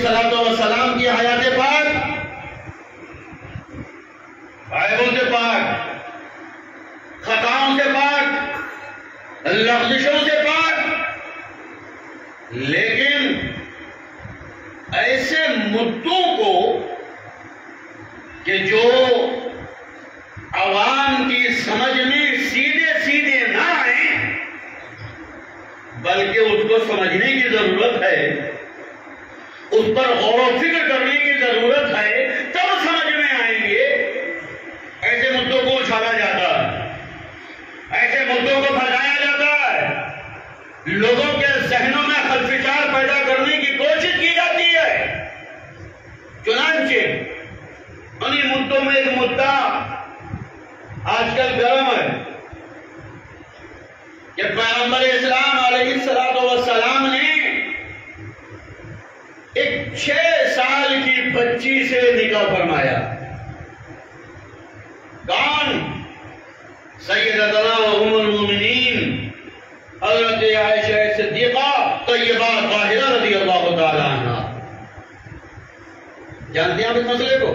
الصلاۃ والسلام کی حیات پاک عیبوں سے پاک، خطاؤں سے پاک، لغزشوں سے پاک، لیکن ایسے مدعوں کو کہ جو عوام کی سمجھ میں سیدھے سیدھے نہ آئیں، بلکہ اس کو سمجھنے کی ضرورت ہے، اس پر غور و فکر کرنے کی ضرورت ہے، تب سمجھ میں آئیں گے، ایسے مدعوں کو اچھالا جاتا ہے، ایسے مدعوں کو پھیلایا جاتا ہے، لوگوں کے ذہنوں میں خلفشار پیدا کرنے کی کوشش کی جاتی ہے۔ چنانچہ انہی مدعوں میں ایک مدعا آج کل گرم ہے کہ پیغمبر اسلام علیہ السلام نے ایک 6 سال کی بچی سے نکاح فرمایا۔ کون؟ سیدتنا ام المومنین حضرت عائشہ صدیقہ طیبہ طاہرہ رضی اللہ تعالی عنہ۔ جانتے ہیں آپ اس مسئلے کو؟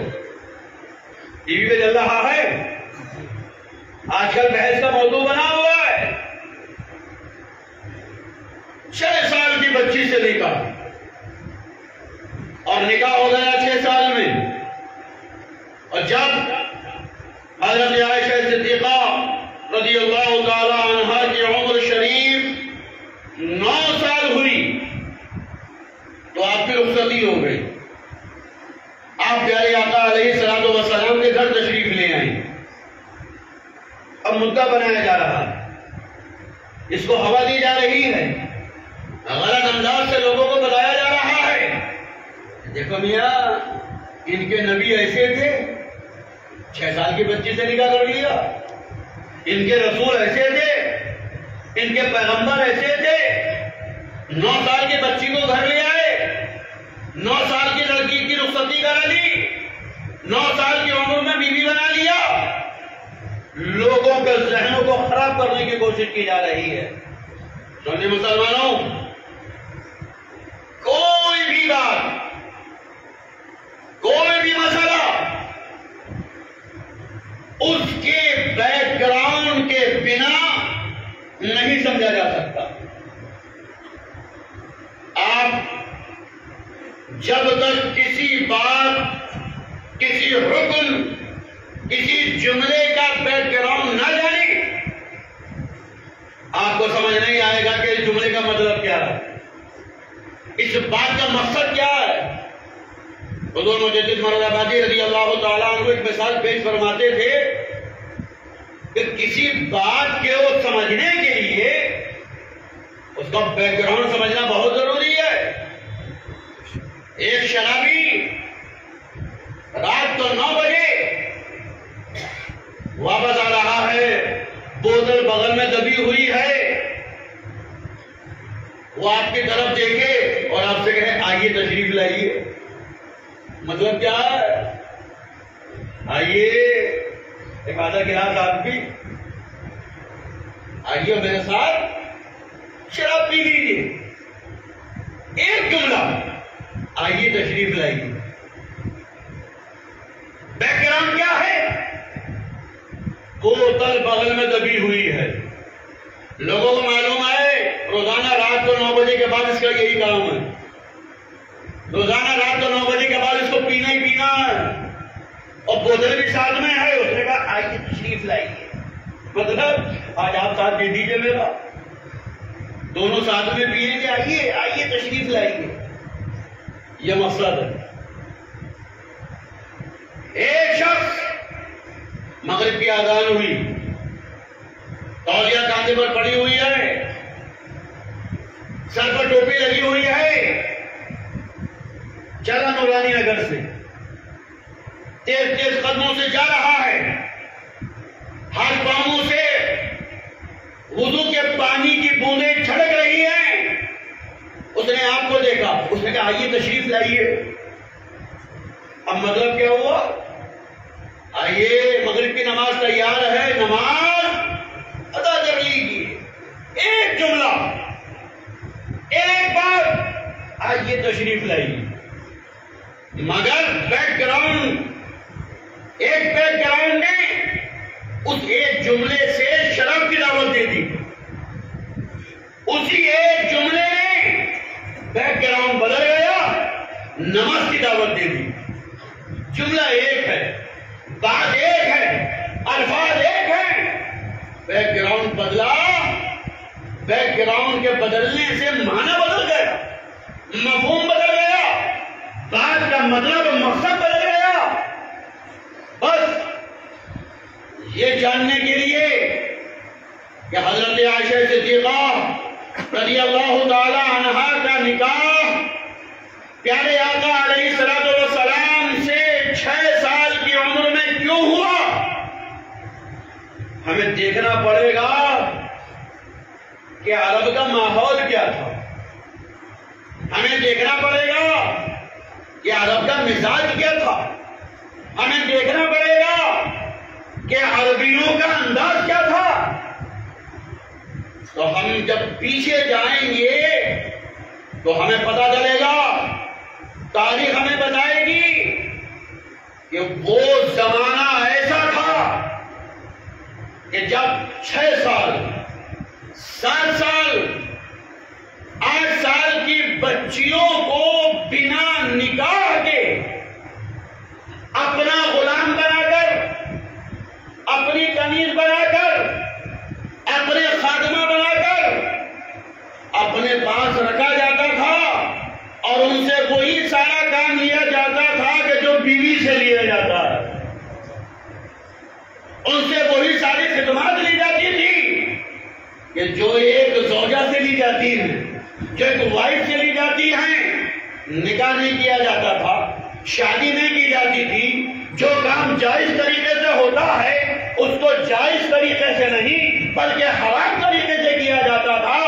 ٹی وی پہ چل رہا ہے، آج کل بحث کا موضوع بنا ہوا ہے۔ 6 سال کی بچی سے نکاح، اور نکاح ہو گیا 6 سال میں، اور جب حضرت عائشہ صدیقہ رضی اللہ تعالی عنہ کی عمر شریف 9 سال ہوئی تو آپ کی رخصتی ہو گئی۔ آپ پیارے آقا علیہ السلام کے گھر تشریف لے آئیں۔ اب مدعا بنایا جا رہا ہے، اس کو ہوا دی جا رہی ہے، غلط انداز سے لوگوں کو بتایا جا رہا ہے، دیکھو میاں ان کے نبی ایسے تھے، 6 سال کی بچی سے نکاح کر لیا، ان کے رسول ایسے تھے، ان کے پیغمبر ایسے تھے، 9 سال کی بچی کو گھر لے آئے، 9 سال کی لڑکی کی رخصتی کرا لی، 9 سال کی عمر میں بیوی بنا لیا۔ لوگوں کے ذہنوں کو خراب کرنے کی کوشش کی جا رہی ہے۔ سنی مسلمانوں، کوئی بھی بات، کوئی بھی مسئلہ اس کے بیک گراؤنڈ کے بنا نہیں سمجھا جا سکتا۔ آپ جب تک کسی بات، کسی حکم، کسی جملے کا بیک گراؤنڈ نہ جانیں، آپ کو سمجھ نہیں آئے گا کہ اس جملے کا مطلب کیا ہے، اس بات کا مقصد کیا ہے۔ حضور مجدد مراد آبادی رضی اللہ تعالیٰ عنہ ایک مثال پیش فرماتے تھے کہ کسی بات کے وہ سمجھنے کے لیے اس کا بیک گراؤنڈ سمجھنا بہت ضروری ہے۔ ایک شرابی رات کو 9 بجے واپس آ رہا ہے، بوتل بغل میں دبی ہوئی ہے، وہ آپ کی طرف دیکھے اور آپ سے کہے آئیے تشریف لائیے، مطلب کیا ہے؟ آئیے ایک آدھا گلاس آپ بھی، آئیے میرے ساتھ شراب پی لیجیے، ایک جملہ آئیے تشریف لائیے۔ بیک گراؤنڈ کیا ہے؟ بوتل بغل میں دبی ہوئی ہے، لوگوں کو معلوم ہے روزانہ رات کو 9 بجے کے بعد اس کا یہی کام ہے، روزانہ رات کو 9 بجے کے بعد اس کو پینا ہی پینا ہے، اور بوتل بھی ساتھ میں ہے، اس نے کہا آئیے تشریف لائیے، مطلب آج آپ ساتھ دے دیجیے میرا، دونوں ساتھ میں پیئیں گے، آئیے آئیے تشریف لائیے، یہ مقصد ہے۔ ایک شخص مغرب کی اذان ہوئی، تولیہ کاندھے پر پڑی ہوئی ہے، سر پر ٹوپی لگی ہوئی ہے، چلا نورانی نگر سے، تیز تیز قدموں سے جا رہا ہے، ہاتھ پاؤں سے وضو کے پانی کی بوندیں چھڑک رہی ہیں، اس نے آپ کو دیکھا، اس نے کہا آئیے تشریف لائیے۔ اب مطلب کیا ہوا؟ آئیے مغرب کی نماز تیار ہے، نماز ادا کر لیجیے، ایک جملہ، ایک بار، آئیے تشریف لائیے۔ مگر بیک گراؤنڈ نے اس ایک جملے سے شراب کی دعوت دے دی. اسی ایک جملے نے بیک گراؤنڈ بدل گیا, نماز کی دعوت دے دی. جملہ ایک ہے, بات ایک ہے, الفاظ ایک ہے, بیک گراؤنڈ بدلا. بیک گراؤنڈ کے بدلنے سے معنی بدل گیا, مفہوم بدل گیا, بات کا مطلب مقصد بدل گیا. بس یہ جاننے کے لیے کہ حضرت عائشہ صدیقہ رضی اللہ تعالی عنہا کا نکاح پیارے آقا علیہ السلام سے 6 سال کی عمر میں کیوں ہوا, ہمیں دیکھنا پڑے گا کہ عرب کا ماحول کیا تھا. ہمیں دیکھنا پڑے گا کہ عرب کا مزاج کیا تھا. ہمیں دیکھنا پڑے گا کہ عربیوں کا انداز کیا تھا. تو ہم جب پیچھے جائیں گے تو ہمیں پتہ چلے گا, تاریخ ہمیں بتائے گی کہ وہ زمانہ ایسا تھا کہ جب 6 سال 7 سال 8 سال کی بچیوں کو بنا نکاح کے اپنا غلام بنا کر, اپنی کنیز بنا کر, اپنے خادمہ بنا کر اپنے پاس رکھا جاتا تھا, اور ان سے وہی سارا کام لیا جاتا تھا کہ جو بیوی سے لیا جاتا ہے. ان سے وہی ساری خدمات لی جاتی تھی کہ جو ایک زوجہ سے لی جاتی ہیں, جو ایک وائف سے لی جاتی ہیں. نکاح نہیں کیا جاتا تھا, شادی نہیں کی جاتی تھی. جو کام جائز طریقے سے ہوتا ہے اس کو جائز طریقے سے نہیں بلکہ حرام طریقے سے کیا جاتا تھا.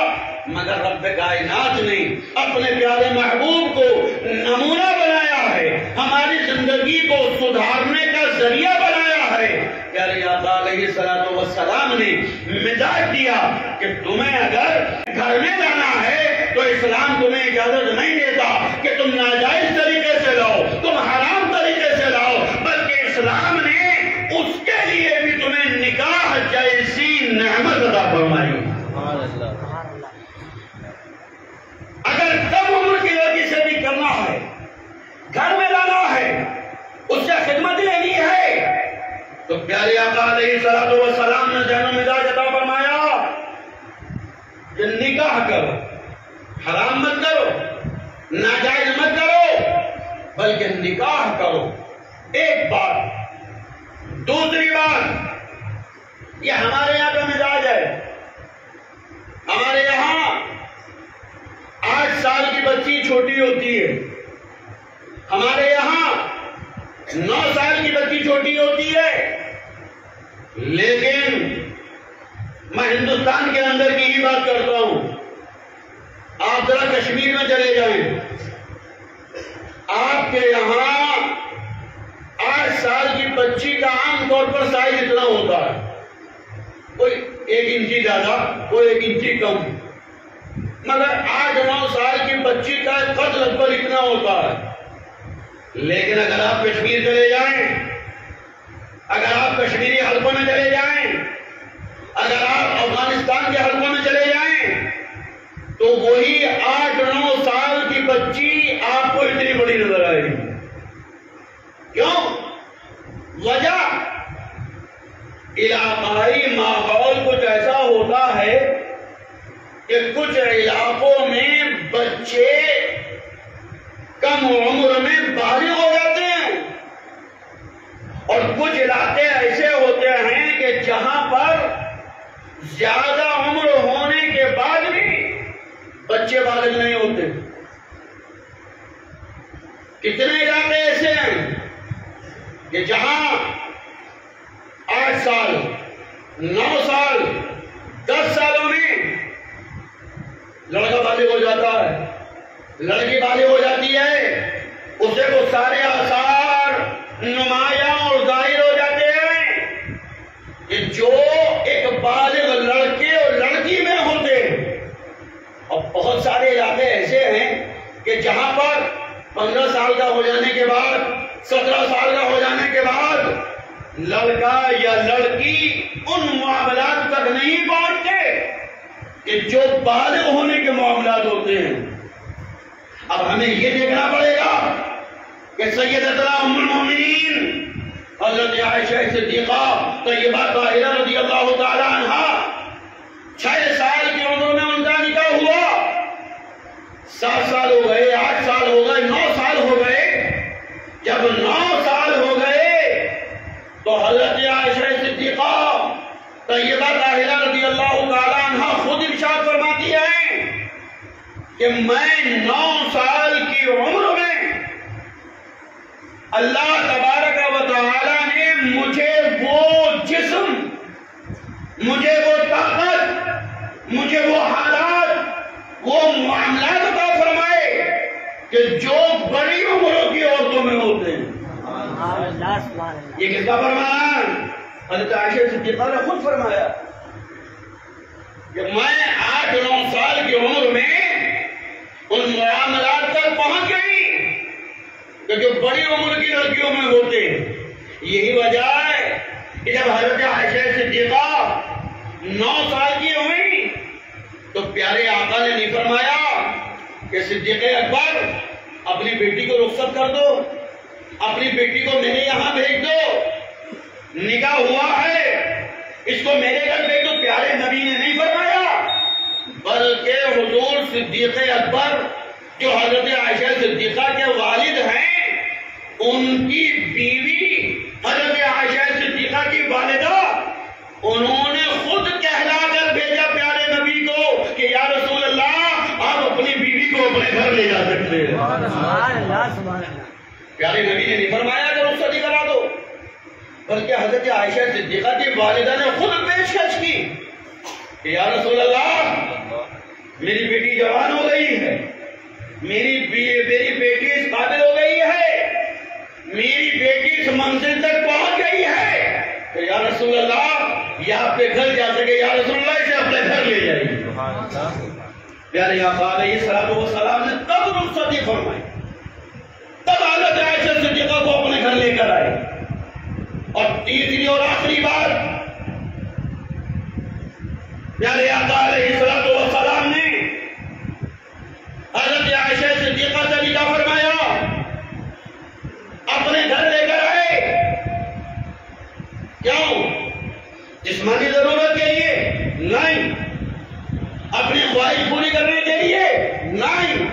مگر رب کائنات نے اپنے پیارے محبوب کو نمونہ بنایا ہے, ہماری زندگی کو سدھارنے کا ذریعہ بنایا ہے. پیارے آقا علیہ السلام نے مزاج دیا کہ تمہیں اگر گھر میں جانا ہے تو اسلام تمہیں اجازت نہیں دیتا کہ تم ناجائز طریقے سے لاؤ, تم حرام طریقے سے لاؤ, بلکہ اسلام نے اس کے لیے بھی تمہیں نکاح جیسی نعمت عطا فرمائی. اگر کم عمر کی لڑکی سے بھی کرنا ہے, گھر میں لانا ہے, اس سے خدمت لینی ہے, تو پیارے آقا علیہ السلام نے ذہن و مزاج عطا فرمایا کہ نکاح کرو, حرام مت کرو, ناجائز مت کرو, بلکہ نکاح کرو. ایک بات. دوسری بات, یہ ہمارے یہاں کا مزاج ہے. ہمارے یہاں 8 سال کی بچی چھوٹی ہوتی ہے, ہمارے یہاں 9 سال کی بچی چھوٹی ہوتی ہے. لیکن میں ہندوستان کے اندر کی ہی بات کرتا ہوں. آپ ذرا کشمیر میں چلے جائیں, آپ کے یہاں 8 سال کی بچی کا عام طور پر سائز اتنا ہوتا ہے, کوئی 1 انچی زیادہ, کوئی 1 انچی کم. مگر 8-9 سال کی بچی کا قد لگ بھگ اتنا ہوتا ہے. لیکن اگر آپ کشمیر چلے جائیں, اگر آپ کشمیری حلقوں میں چلے جائیں, اگر آپ افغانستان کے حلقوں میں چلے جائیں, تو وہی 8-9 سال کی بچی آپ کو اتنی بڑی نظر آئے گی. کیوں؟ وجہ علاقائی ماحول کچھ ایسا ہوتا ہے کہ کچھ علاقوں میں بچے کم عمر میں بالغ ہو جاتے ہیں, اور کچھ علاقے ایسے ہوتے ہیں کہ جہاں پر زیادہ عمر ہونے کے بعد بھی بچے بالغ نہیں ہوتے. کتنے علاقے ایسے ہیں کہ جہاں 8 سال 9 سال 10 سالوں میں لڑکا بالغ ہو جاتا ہے, لڑکی بالغ ہو جاتی ہے, اسے وہ سارے آثار نمایاں اور ظاہر ہو جاتے ہیں کہ جو ایک بالغ لڑکے اور لڑکی میں ہوتے ہیں. اور بہت سارے علاقے ایسے ہیں کہ جہاں پر 15 سال کا ہو جانے کے بعد، 17 سال کا ہو جانے کے بعد لڑکا یا لڑکی ان معاملات تک نہیں پہنچتے کہ جو بالغ ہونے کے معاملات ہوتے ہیں۔ اب ہمیں یہ دیکھنا پڑے گا کہ سیدتنا ام المومنین حضرت عائشہ صدیقہ طیبہ طاہرہ رضی اللہ تعالی عنہا 6 سال کی عمر میں ان کا نکاح ہوا، 7 سال ہو گئے، 8 سال ہو گئے، 9 سال ہو گئے۔ جب 9 سال ہو گئے تو حضرت عائشہ صدیقہ طیبہ طاہرہ رضی اللہ تعالی عنہا خود ارشاد فرماتی ہیں کہ میں 9 سال کی عمر میں اللہ تبارک و تعالی نے مجھے وہ جسم، مجھے وہ طاقت، مجھے وہ حالات، وہ معاملات عطا فرمائے کہ جو بڑی عمروں کی عورتوں میں ہوتے ہیں۔ یہ کس کا فرمان؟ حضرت عائشہ صدیقہ نے خود فرمایا کہ میں 8-9 سال کی عمر میں ان معاملات تک پہنچ گئی کہ جو بڑی عمر کی لڑکیوں میں ہوتے ہیں۔ یہی وجہ ہے کہ جب حضرت عائشہ صدیقہ 9 سال کی ہوئی تو پیارے آقا نے نہیں فرمایا کہ صدیق اکبر اپنی بیٹی کو رخصت کر دو، اپنی بیٹی کو میرے یہاں بھیج دو، نکاح ہوا ہے اس کو میرے گھر بھیج دو۔ پیارے نبی نے نہیں فرمایا، بلکہ حضور صدیق اکبر جو حضرت عائشہ صدیقہ کے والد ہیں، ان کی بیوی حضرت عائشہ صدیقہ کی والدہ، انہوں نے خود کہلا کر بھیجا پیارے نبی کو کہ یا رسول اللہ آپ اپنی بیوی کو اپنے گھر لے جا سکتے ہیں۔ پیارے نبی نے نہیں فرمایا کہ رخصتی کرا دو، بلکہ حضرت عائشہ صدیقہ کی والدہ نے خود پیشکش کی کہ یا رسول اللہ میری بیٹی جوان ہو گئی ہے، میری بیٹی اس قابل ہو گئی ہے، میری بیٹی اس منزل تک پہنچ گئی ہے کہ یا رسول اللہ یہ آپ کے گھر جا سکے، یا رسول اللہ اسے اپنے گھر لے جائیے۔ پیارے آقا علیہ السلام نے تب رخصتی فرمائی، تب حضرت عائشہ صدیقہ کو اپنے گھر لے کر آئے۔ اور تیسری اور آخری بات، پیارے آقا علیہ السلام نے حضرت عائشہ صدیقہ سے نکاح فرمایا، اپنے گھر لے کر آئے۔ کیوں؟ جسمانی ضرورت کے لیے نہیں، اپنی خواہش پوری کرنے کے لیے نہیں،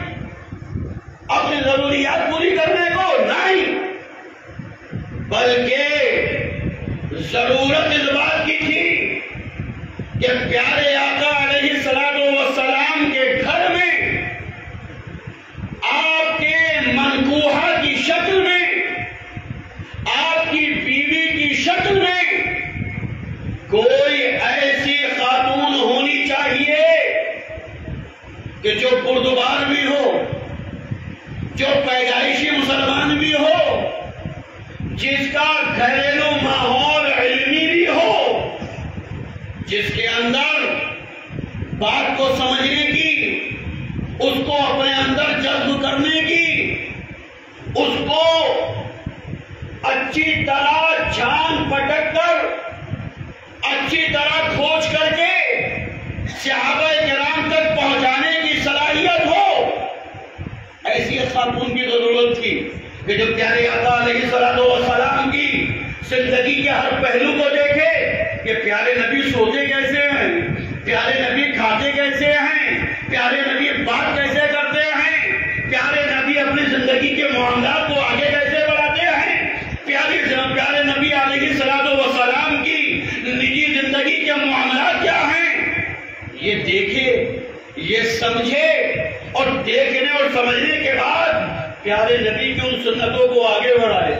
اپنی ضروریات پوری کرنے کو نہیں، بلکہ ضرورت اس بات کی تھی کہ پیارے آقا علیہ السلام کے گھر میں آپ کے منکوحہ کی شکل میں، آپ کی بیوی کی شکل میں کوئی ایسی خاتون ہونی چاہیے کہ جو بردبار بھی ہو، جو پیدائشی مسلمان بھی ہو، جس کا گھریلو ماحول علمی بھی ہو، جس کے اندر بات کو سمجھنے کی، اس کو اپنے اندر جذب کرنے کی، اس کو اچھی طرح جھان پٹک کر، اچھی طرح کھوج کر کے صحابہ کرام تک پہنچانے کی صلاحیت ہو، ایسی خاتون کی ضرورت تھی کہ جو پیارے آقا علیہ السلام کی زندگی کے ہر پہلو کو دیکھے کہ پیارے نبی سوتے کیسے ہیں، پیارے نبی کھاتے کیسے ہیں، پیارے نبی بات کیسے کرتے ہیں، پیارے نبی اپنی زندگی کے معاملات کو آگے کیسے بڑھاتے ہیں، پیارے نبی علیہ السلام کی نجی زندگی کے معاملات کیا ہیں، یہ دیکھے، یہ سمجھے، اور دیکھنے اور سمجھنے کے بعد پیارے نبی کی ان سنتوں کو آگے بڑھائے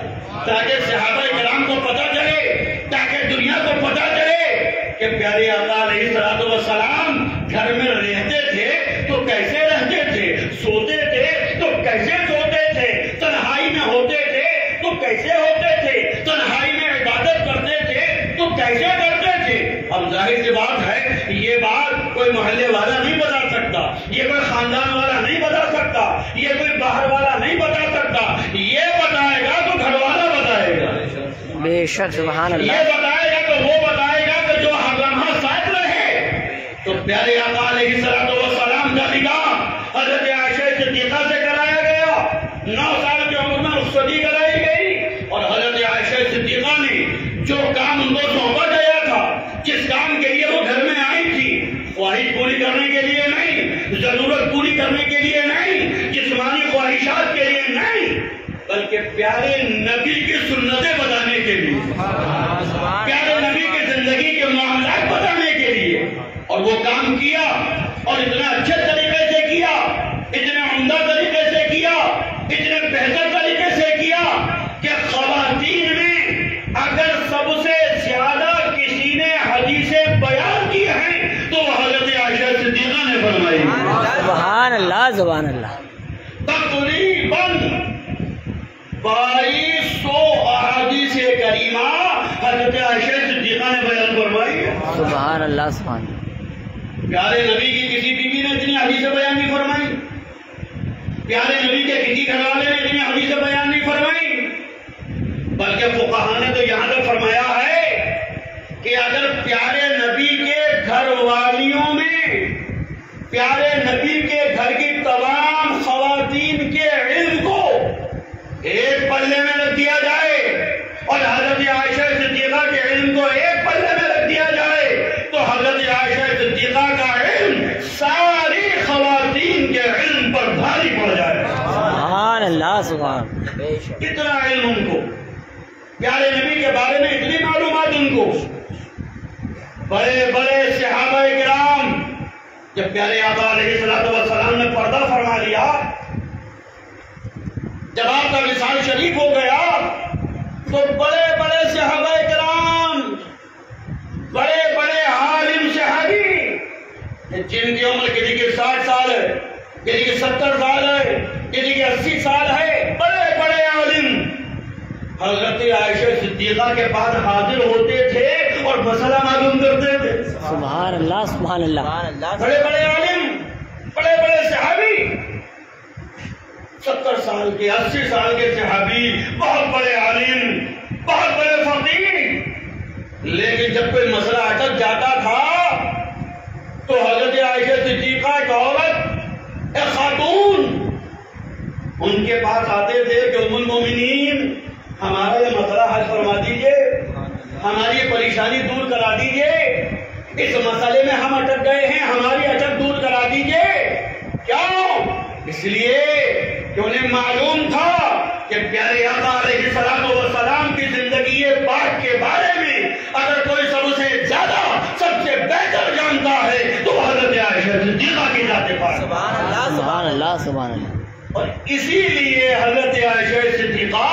تاکہ صحابہ کرام کو پتہ چلے، تاکہ دنیا کو پتہ چلے کہ پیارے آقا علیہ السلام گھر میں رہتے تھے تو کیسے رہتے تھے، سوتے تھے تو کیسے سوتے تھے، تنہائی میں ہوتے تھے تو کیسے ہوتے تھے، تنہائی میں عبادت کرتے تھے تو کیسے کرتے تھے۔ اب ظاہر سی بات ہے یہ بات کوئی محلے والا نہیں بتا سکتا، یہ کوئی خاندان والا نہیں بتا سکتا، یہ کوئی باہر والا نہیں بتا سکتا۔ بے شک سبحان اللہ. یہ بتائے گا تو وہ بتائے گا کہ جو ہر لمحہ ساتھ رہے. تو پیارے آقا علیہ الصلوۃ والسلام کا نکاح حضرت عائشہ صدیقہ سے کرایا گیا. 9 سال کی عمر میں رخصتی کرائی گئی اور حضرت عائشہ صدیقہ نے جو کام ان کو سونپا گیا تھا، جس کام کے لیے وہ گھر میں آئی تھی، خواہش پوری کرنے کے لیے نہیں، ضرورت پوری کرنے کے لیے نہیں، جسمانی خواہشات کے لیے نہیں، بلکہ پیارے نبی کی سنتیں بتانے کے لیے، پیارے نبی کی زندگی کے معاملات بتانے کے لیے. اور وہ کام کیا اور اتنے اچھے طریقے سے کیا، اتنے عمدہ طریقے سے کیا، اتنے بہتر طریقے سے کیا کہ خواتین میں اگر سب سے زیادہ کسی نے حدیثیں بیان کی ہیں تو وہ حضرت عائشہ صدیقہ نے فرمائی. سبحان اللہ سبحان اللہ. تقریباً 2200 احادیث کریمہ حضرت عائشہ صدیقہ نے بیان فرمائی. سبحان اللہ سبحان اللہ. پیارے نبی کی کسی بیوی نے اتنی حدیثیں بیان نہیں فرمائی، پیارے نبی کے کسی گھر والے نے اتنی حدیثیں بیان نہیں فرمائی. بلکہ فقہاء نے تو یہاں تک فرمایا ہے کہ اگر پیارے نبی کے گھر والیوں میں پیارے نبی کے گھر کی تمام خواتین کے علم کو ایک پلے میں رکھ دیا جائے اور حضرت عائشہ صدیقہ کے علم کو ایک پلے میں رکھ دیا جائے تو حضرت عائشہ صدیقہ کا علم ساری خواتین کے علم پر بھاری پڑ جائے. سبحان اللہ سبحان. کتنا علم ان کو، پیارے نبی کے بارے میں اتنی معلومات ان کو. بڑے بڑے صحابہ کرام جب پیارے آقا علیہ الصلوۃ والسلام نے پردہ فرما لیا، جب آپ کا وصال شریف ہو گیا تو بڑے بڑے صحابہ کرام، بڑے بڑے عالم صحابی جن کی عمر کسی کی 60 سال ہے، کسی کی 70 سال ہے، کسی کی 80 سال ہے، بڑے بڑے عالم حضرت عائشہ صدیقہ کے پاس حاضر ہوتے تھے اور مسئلہ معلوم کرتے تھے. سبحان اللہ سبحان اللہ. بڑے بڑے عالم، بڑے بڑے صحابی، 70 سال کے 80 سال کے صحابی، بہت بڑے عالم، بہت بڑے فقیر. لیکن جب کوئی مسئلہ اٹک جاتا تھا تو حضرت عائشہ صدیقہ ایک عورت، ایک خاتون ان کے پاس آتے تھے کہ ام المومنین ہمارا یہ مسئلہ حل فرما دیجئے، ہماری یہ پریشانی دور کرا دیجئے، اس مسئلے میں ہم اٹک گئے ہیں، ہماری اٹک دور کرا دیجئے. کیوں؟ اس لیے کہ انہیں معلوم تھا کہ پیارے آقا علیہ الصلوۃ والسلام کی زندگی پاک کے بارے میں اگر کوئی سب سے زیادہ، سب سے بہتر جانتا ہے تو حضرت عائشہ صدیقہ کی ذات پاک. سبحان اللہ سبحان اللہ سبحان اللہ. اور اسی لیے حضرت عائشہ صدیقہ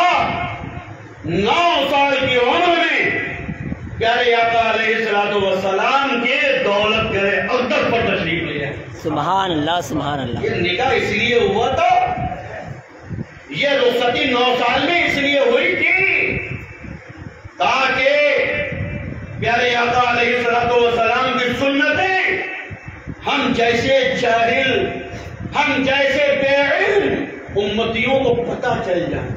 9 سال کی عمر میں پیارے آقا علیہ الصلوۃ والسلام کے دولت گھر اقدس پر تشریف لے جائیں. سبحان اللہ سبحان اللہ. یہ نکاح اس لیے ہوا تھا، یہ رخصتی 9 سال میں اس لیے ہوئی تھی تاکہ پیارے آقا علیہ الصلوۃ والسلام کی سنتیں ہم جیسے جاہل، ہم جیسے بے علم امتیوں کو پتہ چل جائے.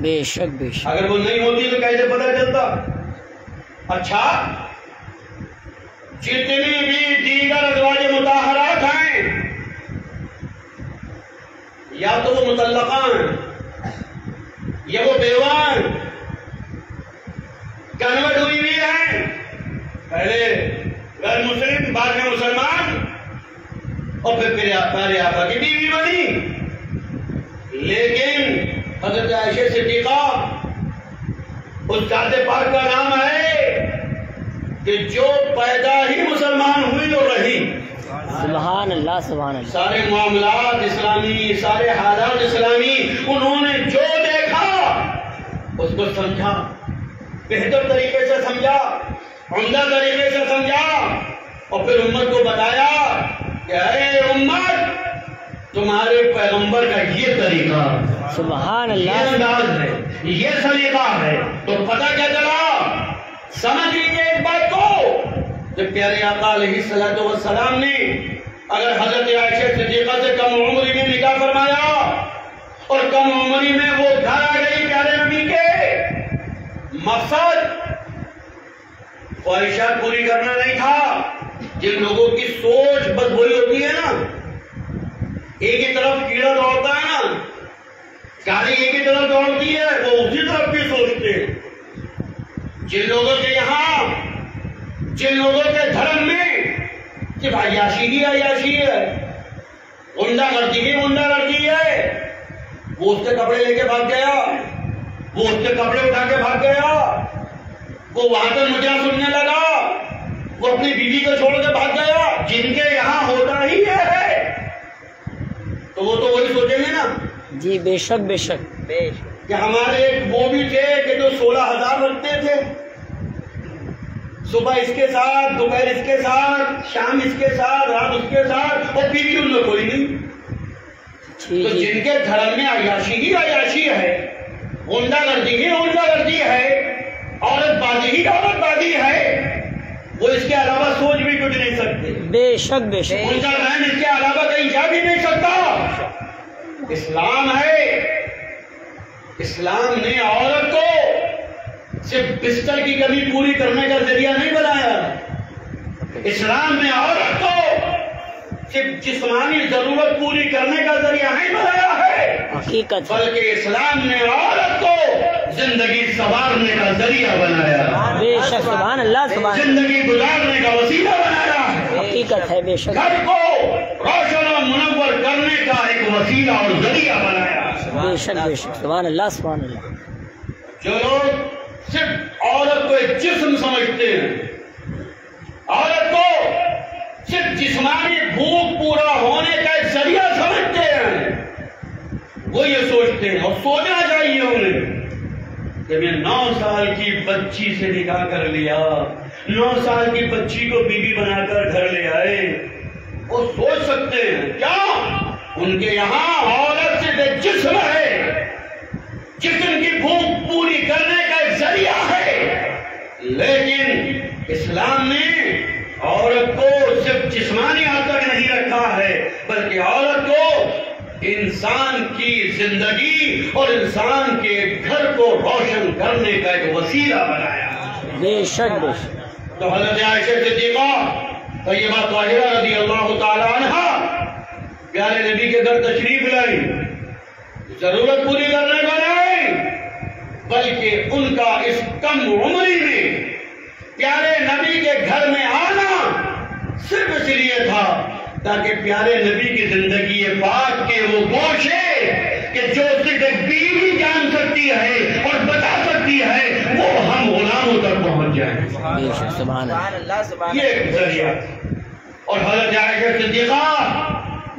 بے شک بے شک. اگر وہ نہیں ہوتی تو کیسے پتہ چلتا؟ اچھا، جتنی بھی دیگر ازواج مطہرات ہیں یا تو وہ مطلقہ ہیں یا وہ بیوہ ہیں، کنورٹ ہوئی ہوئی ہیں، پہلے غیر مسلم بعد میں مسلمان اور پھر پیارے آقا کی بیوی بنی. لیکن حضرت عائشہ صدیقہ اس ذات پاک کا نام ہے کہ جو پیدا ہی مسلمان ہوئی اور رہی. سبحان اللہ سبحان اللہ. سارے معاملات اسلامی، سارے حالات اسلامی انہوں نے جو دیکھا اس کو سمجھا، بہتر طریقے سے سمجھا، عمدہ طریقے سے سمجھا اور پھر امت کو بتایا کہ اے امت، تمہارے پیغمبر کا یہ طریقہ، سبحان یہ اللہ. انداز ہے، یہ سلیقہ ہے. تو پتہ کیا چلا؟ سمجھ لیجیے ایک بات کو کہ پیارے آقا علیہ الصلوۃ والسلام نے اگر حضرت عائشہ صدیقہ سے کم عمری میں نکاح فرمایا اور کم عمری میں وہ گھر آ گئی پیارے نبی کے، مقصد خواہشات پوری کرنا نہیں تھا. جن لوگوں کی سوچ بس وہی ہوتی ہے نا, ایک ہی طرف کیڑا دوڑتا ہے نا, گاڑی ایک ہی طرف دوڑتی ہے, وہ اسی طرف بھی سوچتے ہیں. جن لوگوں کے یہاں, جن لوگوں کے دھرم میں صرف عیاشی ہی عیاشی ہے, غنڈہ گردی ہی غنڈہ گردی ہے, وہ اس کے کپڑے لے کے بھاگ گیا, وہ اس کے کپڑے اٹھا کے بھاگ گیا, وہ وہاں پر مجھا سننے لگا, وہ اپنی بیوی کو چھوڑ کے بھاگ گیا. جن کے یہاں ہوتا ہی ہے تو وہ تو وہی سوچیں گے نا. جی بے شک بے شک کہ ہمارے ایک وہ بھی تھے کہ جو 16,000 رکھتے تھے, صبح اس کے ساتھ, دوپہر اس کے ساتھ, شام اس کے ساتھ, رات اس کے ساتھ, اور بیوی ان میں کوئی نہیں. تو جن کے دھرم میں عیاشی ہی عیاشی ہے, غنڈہ گردی ہی غنڈہ گردی ہے, عورت بازی ہی عورت بازی ہے, وہ اس کے علاوہ سوچ بھی کچھ نہیں سکتے. بے شک بے شک. ان کا ذہن اس کے علاوہ کہیں جا بھی نہیں سکتا. اسلام ہے, اسلام نے عورت کو صرف بستر کی کمی پوری کرنے کا ذریعہ نہیں بنایا. اسلام نے عورت کو صرف جسمانی ضرورت پوری کرنے کا ذریعہ نہیں بنایا ہے, حقیقت, بلکہ اسلام نے عورت کو زندگی سنوارنے کا ذریعہ بنایا. بے شک سبحان اللہ سبحان اللہ. زندگی گزارنے کا وسیلہ بنایا ہے. حقیقت ہے بے شک. گھر کو روشن و منور کرنے کا ایک وسیلہ اور ذریعہ بنایا. بے شک بے شک سبحان اللہ سبحان اللہ. جو لوگ صرف عورت کو ایک جسم سمجھتے ہیں, عورت کو صرف جسمانی بھوک پورا ہونے کا ایک ذریعہ سمجھتے ہیں, وہ یہ سوچتے ہیں, اور سوچنا چاہیے انہیں کہ میں 9 سال کی بچی سے نکاح کر لیا, 9 سال کی بچی کو بیوی بنا کر گھر لے آئے. وہ سوچ سکتے ہیں کیا ان کے یہاں عورت صرف ایک جسم ہے, جسم کی بھوک پوری کرنے کا ایک ذریعہ ہے. لیکن اسلام نے عورت کو صرف جسمانی حد تک نہیں رکھا ہے, بلکہ عورت کو انسان کی زندگی اور انسان کے گھر کو روشن کرنے کا ایک وسیلہ بنایا. بے شک بے شک. تو حضرت عائشہ صدیقہ طیبہ طاہرہ رضی اللہ تعالی عنہا پیارے نبی کے گھر تشریف لائی, ضرورت پوری کرنے کو نہیں, بلکہ ان کا اس کم عمری میں پیارے نبی کے گھر میں آنا صرف اس لیے تھا تاکہ پیارے نبی کی زندگی پاک کے وہ گوشے کہ جو صرف ایک بیوی جان سکتی ہے اور بتا سکتی ہے, وہ ہم غلاموں تک پہنچ جائیں. بے شک سبحان اللہ. یہ ایک ذریعہ. اور حضرت عائشہ صدیقہ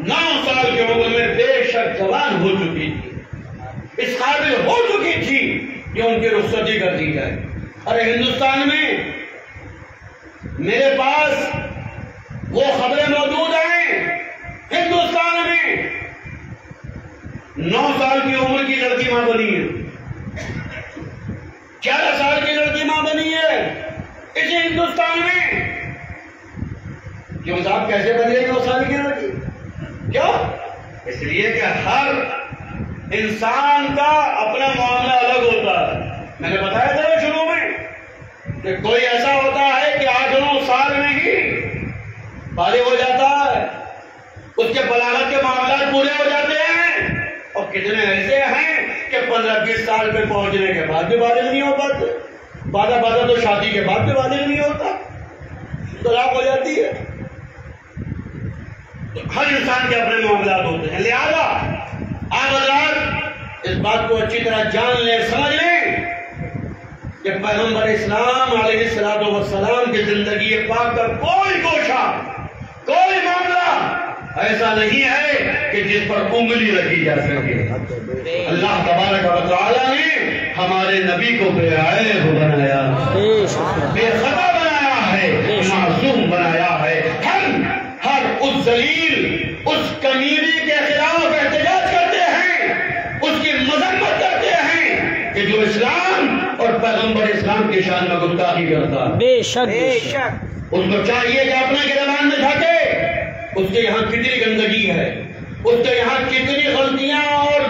9 سال کی عمر میں بے شک جوان ہو چکی تھی, اس قابل ہو چکی تھی کہ ان کی رخصتی کر دی جائے. ارے ہندوستان میں میرے پاس وہ خبریں موجود ہیں, ہندوستان میں 9 سال کی عمر کی لڑکی ماں بنی ہے, 11 سال کی لڑکی ماں بنی ہے اسی ہندوستان میں. کیوں صاحب کیسے بن گئی 9 سال کی لڑکی؟ کیوں؟ اس لیے کہ ہر انسان کا اپنا معاملہ الگ ہوتا ہے. میں نے بتایا تھا شروع میں کہ کوئی ایسا ہوتا ہے کہ 8-9 سال میں ہی بالغ ہو جاتا ہے, اس کے بلاغت کے معاملات پورے ہو جاتے ہیں, اور کتنے ایسے ہیں کہ 15-20 سال پہ پہنچنے کے بعد بھی بالغ نہیں ہو پاتے, بعد تو شادی کے بعد بھی بالغ نہیں ہوتا, طلاق ہو جاتی ہے. ہر انسان کے اپنے معاملات ہوتے ہیں. لہذا آپ حضرات اس بات کو اچھی طرح جان لیں, سمجھ لیں کہ پیغمبر اسلام علیہ الصلوۃ والسلام کی زندگی پاک کا کوئی گوشہ, کوئی معاملہ ایسا نہیں ہے کہ جس پر انگلی رکھی جا سکے. اللہ تبارک و تعالی نے ہمارے نبی کو بے عیب بنایا, بے خطا بنایا ہے, معصوم بنایا ہے. ہر اس ذلیل, اس کمینے کے خلاف احتجاج کرتے ہیں, اس کی مذمت کرتے ہیں کہ جو اسلام اور پیغمبر اسلام کی شان میں گستاخی کرتا ہے. بے شک بے شک. اس کو چاہیے کہ اپنے گریبان میں جھانکے, اس کے یہاں کتنی گندگی ہے, اس کے یہاں کتنی غلطیاں اور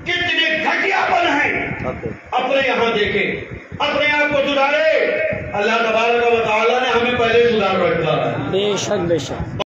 کتنی گھٹیا پن ہے. اپنے یہاں دیکھے، اپنے آپ کو سدھارے۔ اللہ تبارک و تعالیٰ نے ہمیں پہلے سدھار رکھا ہے۔ بے شک بے شک۔